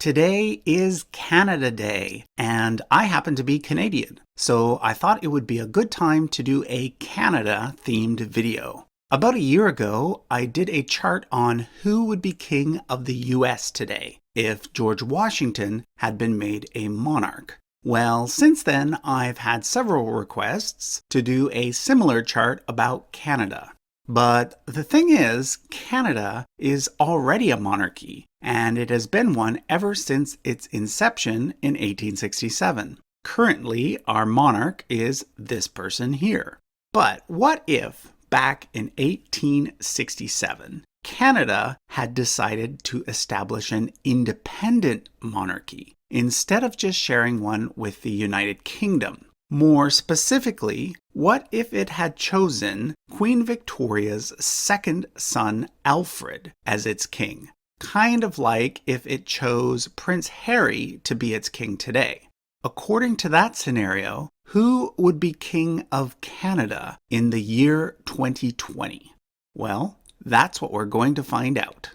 Today is Canada Day, and I happen to be Canadian, so I thought it would be a good time to do a Canada-themed video. About a year ago, I did a chart on who would be king of the US today if George Washington had been made a monarch. Well, since then, I've had several requests to do a similar chart about Canada. But the thing is, Canada is already a monarchy, and it has been one ever since its inception in 1867. Currently, our monarch is this person here. But what if, back in 1867, Canada had decided to establish an independent monarchy instead of just sharing one with the United Kingdom? More specifically, what if it had chosen Queen Victoria's second son, Alfred, as its king? Kind of like if it chose Prince Harry to be its king today. According to that scenario, who would be king of Canada in the year 2020? Well, that's what we're going to find out.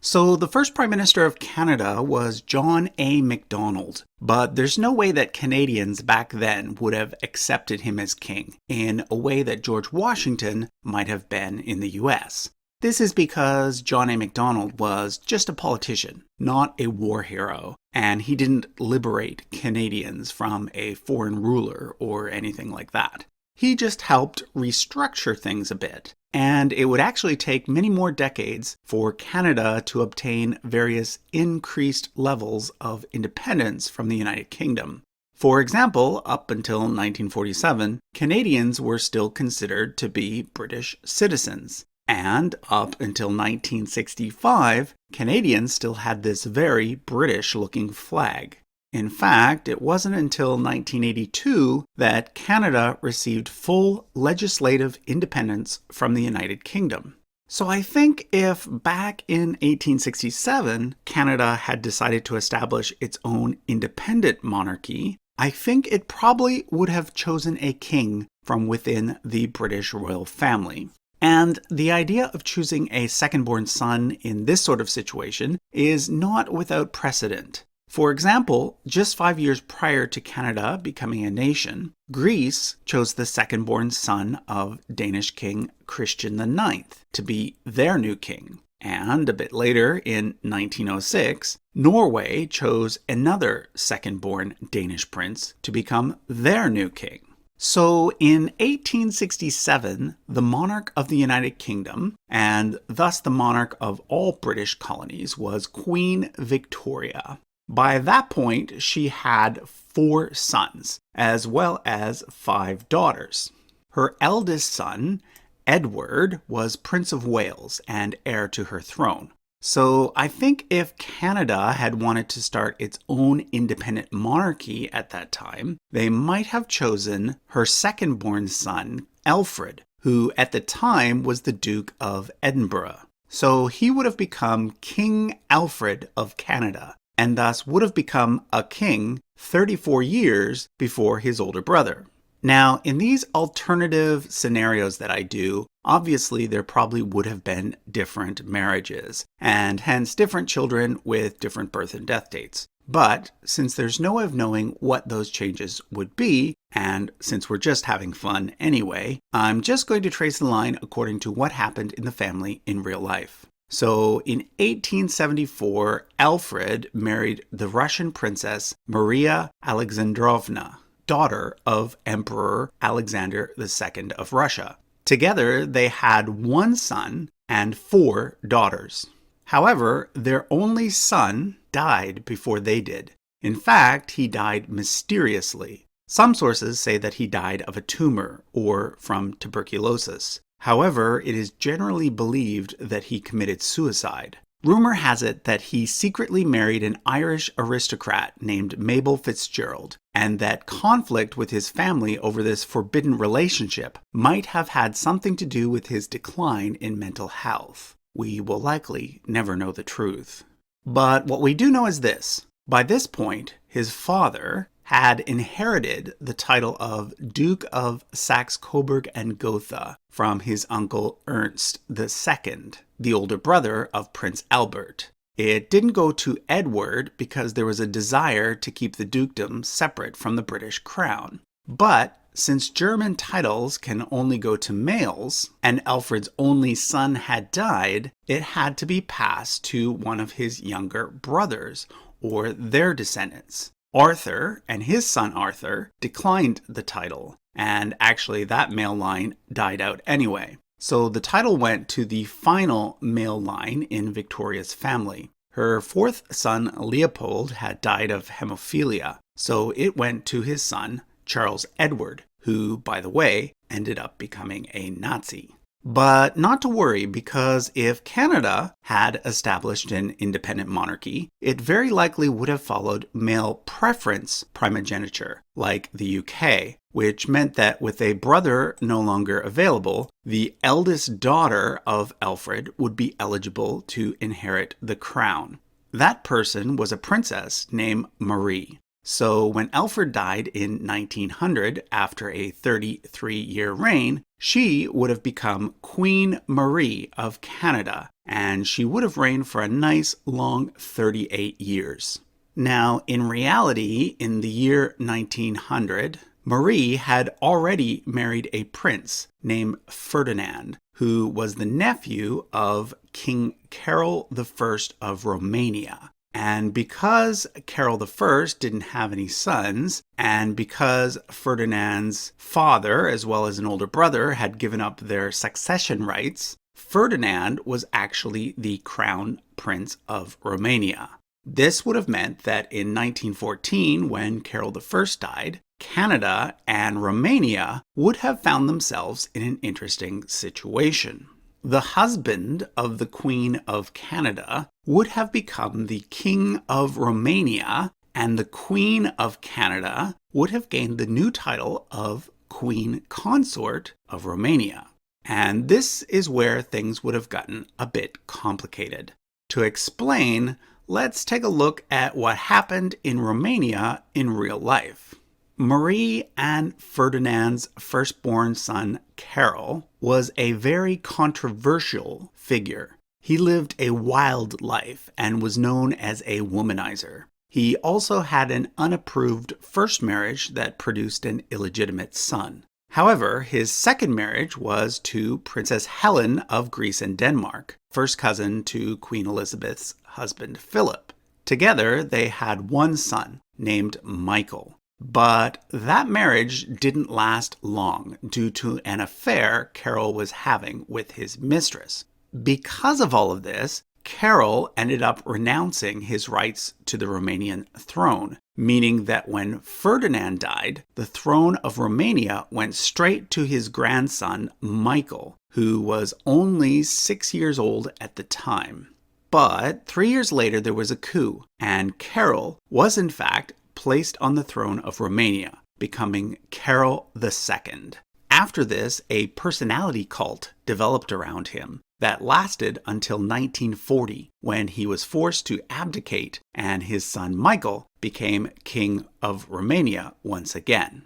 So the first Prime Minister of Canada was John A. Macdonald, but there's no way that Canadians back then would have accepted him as king in a way that George Washington might have been in the US. This is because John A. Macdonald was just a politician, not a war hero, and he didn't liberate Canadians from a foreign ruler or anything like that. He just helped restructure things a bit. And it would actually take many more decades for Canada to obtain various increased levels of independence from the United Kingdom. For example, up until 1947, Canadians were still considered to be British citizens. And up until 1965, Canadians still had this very British-looking flag. In fact, it wasn't until 1982 that Canada received full legislative independence from the United Kingdom. So I think if back in 1867, Canada had decided to establish its own independent monarchy, I think it probably would have chosen a king from within the British royal family. And the idea of choosing a second-born son in this sort of situation is not without precedent. For example, just 5 years prior to Canada becoming a nation, Greece chose the second-born son of Danish King Christian IX to be their new king. And a bit later, in 1906, Norway chose another second-born Danish prince to become their new king. So in 1867, the monarch of the United Kingdom, and thus the monarch of all British colonies, was Queen Victoria. By that point, she had 4 sons, as well as 5 daughters. Her eldest son, Edward, was Prince of Wales and heir to her throne. So I think if Canada had wanted to start its own independent monarchy at that time, they might have chosen her second-born son, Alfred, who at the time was the Duke of Edinburgh. So he would have become King Alfred of Canada, and thus would have become a king 34 years before his older brother. Now, in these alternative scenarios that I do, obviously there probably would have been different marriages, and hence different children with different birth and death dates. But since there's no way of knowing what those changes would be, and since we're just having fun anyway, I'm just going to trace the line according to what happened in the family in real life. So in 1874, Alfred married the Russian princess Maria Alexandrovna, daughter of Emperor Alexander II of Russia. Together, they had 1 son and 4 daughters. However, their only son died before they did. In fact, he died mysteriously. Some sources say that he died of a tumor or from tuberculosis. However, it is generally believed that he committed suicide. Rumor has it that he secretly married an Irish aristocrat named Mabel Fitzgerald, and that conflict with his family over this forbidden relationship might have had something to do with his decline in mental health. We will likely never know the truth. But what we do know is this. By this point, his father had inherited the title of Duke of Saxe-Coburg and Gotha from his uncle Ernst II, the older brother of Prince Albert. It didn't go to Edward because there was a desire to keep the dukedom separate from the British crown. But since German titles can only go to males, and Alfred's only son had died, it had to be passed to one of his younger brothers, or their descendants. Arthur and his son Arthur declined the title, and actually that male line died out anyway. So the title went to the final male line in Victoria's family. Her fourth son Leopold had died of hemophilia, so it went to his son Charles Edward, who, by the way, ended up becoming a Nazi. But not to worry, because if Canada had established an independent monarchy, it very likely would have followed male preference primogeniture, like the UK, which meant that with a brother no longer available, the eldest daughter of Alfred would be eligible to inherit the crown. That person was a princess named Marie. So when Alfred died in 1900, after a 33-year reign, she would have become Queen Marie of Canada, and she would have reigned for a nice long 38 years. Now, in reality, in the year 1900, Marie had already married a prince named Ferdinand, who was the nephew of King Carol I of Romania. And because Carol I didn't have any sons, and because Ferdinand's father, as well as an older brother, had given up their succession rights, Ferdinand was actually the crown prince of Romania. This would have meant that in 1914, when Carol I died, Canada and Romania would have found themselves in an interesting situation. The husband of the Queen of Canada would have become the King of Romania, and the Queen of Canada would have gained the new title of Queen Consort of Romania. And this is where things would have gotten a bit complicated. To explain, let's take a look at what happened in Romania in real life. Marie and Ferdinand's firstborn son, Carol, was a very controversial figure. He lived a wild life and was known as a womanizer. He also had an unapproved first marriage that produced an illegitimate son. However, his second marriage was to Princess Helen of Greece and Denmark, first cousin to Queen Elizabeth's husband, Philip. Together, they had one son named Michael. But that marriage didn't last long due to an affair Carol was having with his mistress. Because of all of this, Carol ended up renouncing his rights to the Romanian throne, meaning that when Ferdinand died, the throne of Romania went straight to his grandson, Michael, who was only 6 years old at the time. But 3 years later, there was a coup, and Carol was in fact placed on the throne of Romania, becoming Carol II. After this, a personality cult developed around him that lasted until 1940, when he was forced to abdicate and his son Michael became King of Romania once again.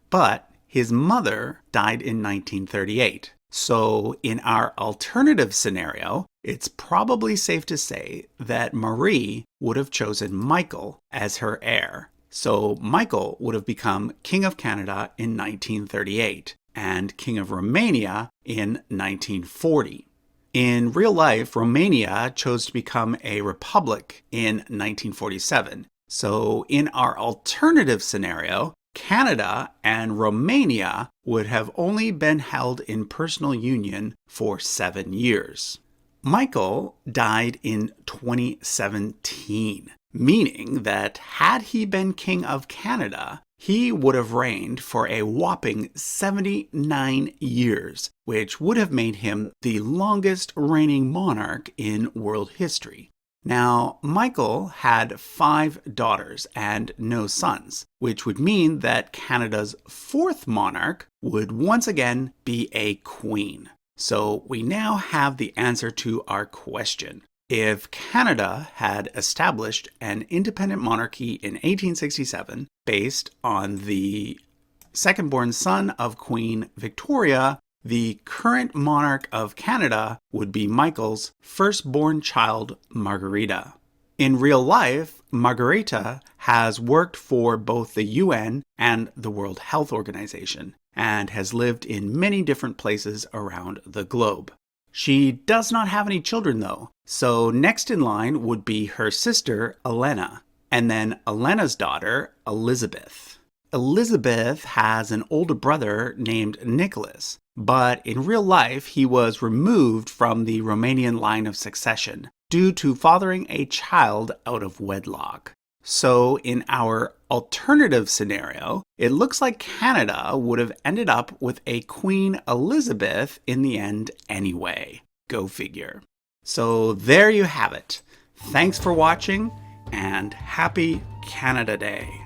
But his mother died in 1938. So in our alternative scenario, it's probably safe to say that Marie would have chosen Michael as her heir. So Michael would have become King of Canada in 1938 and King of Romania in 1940. In real life, Romania chose to become a republic in 1947. So in our alternative scenario, Canada and Romania would have only been held in personal union for 7 years. Michael died in 2017. Meaning that had he been King of Canada, he would have reigned for a whopping 79 years, which would have made him the longest reigning monarch in world history. Now, Michael had 5 daughters and no sons, which would mean that Canada's 4th monarch would once again be a queen. So we now have the answer to our question. If Canada had established an independent monarchy in 1867 based on the second-born son of Queen Victoria, the current monarch of Canada would be Michael's firstborn child, Margarita. In real life, Margarita has worked for both the UN and the World Health Organization and has lived in many different places around the globe. She does not have any children though, so next in line would be her sister, Elena, and then Elena's daughter, Elizabeth. Elizabeth has an older brother named Nicholas, but in real life he was removed from the Romanian line of succession due to fathering a child out of wedlock. So in our alternative scenario, it looks like Canada would have ended up with a Queen Elizabeth in the end anyway. Go figure. So there you have it. Thanks for watching and happy Canada Day.